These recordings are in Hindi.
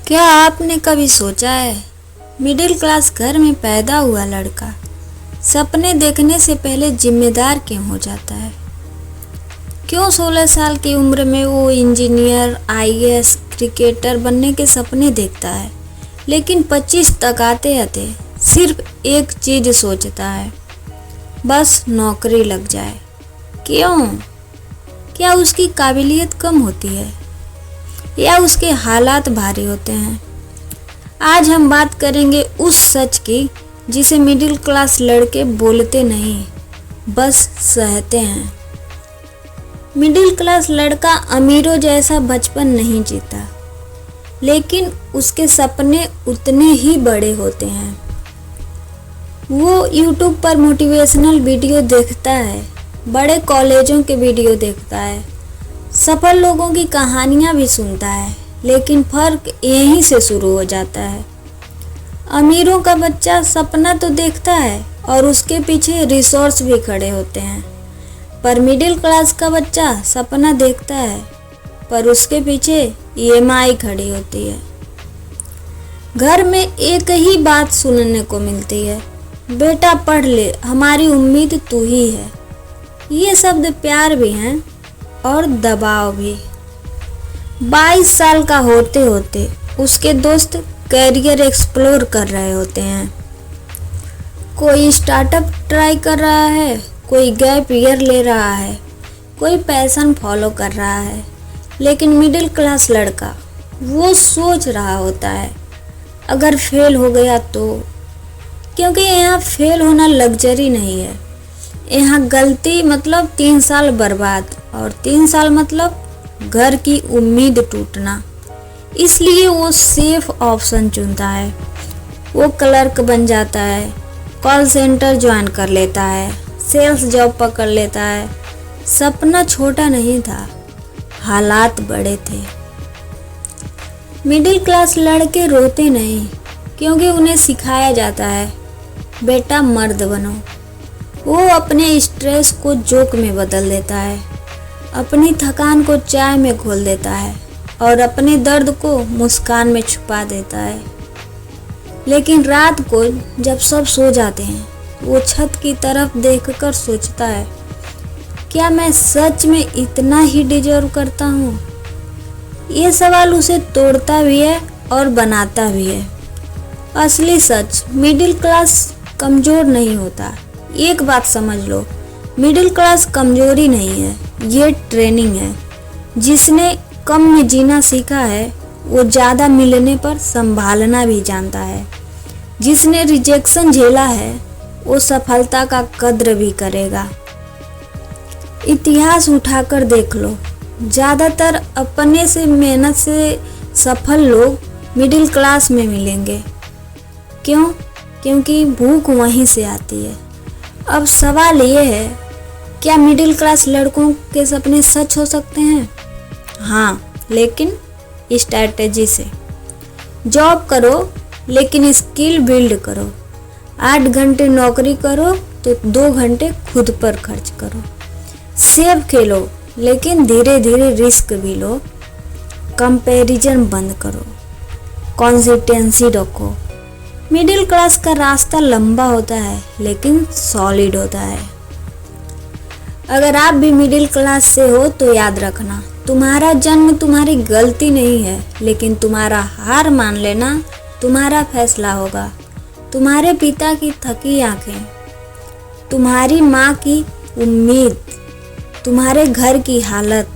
क्या आपने कभी सोचा है, मिडिल क्लास घर में पैदा हुआ लड़का सपने देखने से पहले जिम्मेदार क्यों हो जाता है? क्यों 16 साल की उम्र में वो इंजीनियर, आईएएस, क्रिकेटर बनने के सपने देखता है, लेकिन 25 तक आते आते सिर्फ एक चीज सोचता है, बस नौकरी लग जाए। क्यों? क्या उसकी काबिलियत कम होती है या उसके हालात भारी होते हैं? आज हम बात करेंगे उस सच की जिसे मिडिल क्लास लड़के बोलते नहीं, बस सहते हैं। मिडिल क्लास लड़का अमीरों जैसा बचपन नहीं जीता, लेकिन उसके सपने उतने ही बड़े होते हैं। वो यूट्यूब पर मोटिवेशनल वीडियो देखता है, बड़े कॉलेजों के वीडियो देखता है, सफल लोगों की कहानियां भी सुनता है, लेकिन फर्क यहीं से शुरू हो जाता है। अमीरों का बच्चा सपना तो देखता है और उसके पीछे रिसोर्स भी खड़े होते हैं, पर मिडिल क्लास का बच्चा सपना देखता है पर उसके पीछे ईएमआई खड़ी होती है। घर में एक ही बात सुनने को मिलती है, बेटा पढ़ ले, हमारी उम्मीद तू ही है। ये शब्द प्यार भी हैं और दबाव भी। 22 साल का होते होते उसके दोस्त करियर एक्सप्लोर कर रहे होते हैं। कोई स्टार्टअप ट्राई कर रहा है, कोई गैप ईयर ले रहा है, कोई पैशन फॉलो कर रहा है, लेकिन मिडिल क्लास लड़का वो सोच रहा होता है, अगर फेल हो गया तो। क्योंकि यहाँ फेल होना लग्जरी नहीं है, यहाँ गलती मतलब 3 साल बर्बाद, और 3 साल मतलब घर की उम्मीद टूटना। इसलिए वो सेफ ऑप्शन चुनता है। वो क्लर्क बन जाता है, कॉल सेंटर ज्वाइन कर लेता है, सेल्स जॉब पकड़ लेता है। सपना छोटा नहीं था, हालात बड़े थे। मिडिल क्लास लड़के रोते नहीं, क्योंकि उन्हें सिखाया जाता है, बेटा मर्द बनो। वो अपने स्ट्रेस को जोक में बदल देता है, अपनी थकान को चाय में घोल देता है और अपने दर्द को मुस्कान में छुपा देता है। लेकिन रात को जब सब सो जाते हैं, वो छत की तरफ देखकर सोचता है, क्या मैं सच में इतना ही डिजर्व करता हूँ? ये सवाल उसे तोड़ता भी है और बनाता भी है। असली सच, मिडिल क्लास कमज़ोर नहीं होता। एक बात समझ लो, मिडिल क्लास कमजोरी नहीं है, ये ट्रेनिंग है। जिसने कम में जीना सीखा है, वो ज़्यादा मिलने पर संभालना भी जानता है। जिसने रिजेक्शन झेला है, वो सफलता का कद्र भी करेगा। इतिहास उठाकर देख लो, ज़्यादातर अपने से मेहनत से सफल लोग मिडिल क्लास में मिलेंगे। क्यों? क्योंकि भूख वहीं से आती है। अब सवाल ये है, क्या मिडिल क्लास लड़कों के सपने सच हो सकते हैं? हाँ, लेकिन स्ट्रैटेजी से। जॉब करो, लेकिन स्किल बिल्ड करो। 8 घंटे नौकरी करो तो 2 घंटे खुद पर खर्च करो। सेफ खेलो, लेकिन धीरे धीरे रिस्क भी लो। कंपैरिजन बंद करो, कंसिस्टेंसी रखो। मिडिल क्लास का रास्ता लंबा होता है, लेकिन सॉलिड होता है। अगर आप भी मिडिल क्लास से हो तो याद रखना, तुम्हारा जन्म तुम्हारी गलती नहीं है, लेकिन तुम्हारा हार मान लेना तुम्हारा फैसला होगा। तुम्हारे पिता की थकी आंखें, तुम्हारी माँ की उम्मीद, तुम्हारे घर की हालत,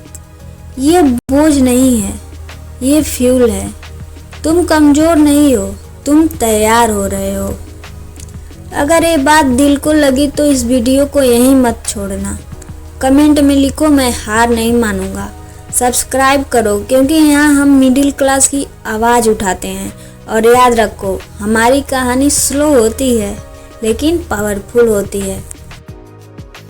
ये बोझ नहीं है, ये फ्यूल है। तुम कमज़ोर नहीं हो, तुम तैयार हो रहे हो। अगर ये बात दिल को लगी तो इस वीडियो को यहीं मत छोड़ना। कमेंट में लिखो, मैं हार नहीं मानूंगा। सब्सक्राइब करो, क्योंकि यहाँ हम मिडिल क्लास की आवाज़ उठाते हैं। और याद रखो, हमारी कहानी स्लो होती है, लेकिन पावरफुल होती है।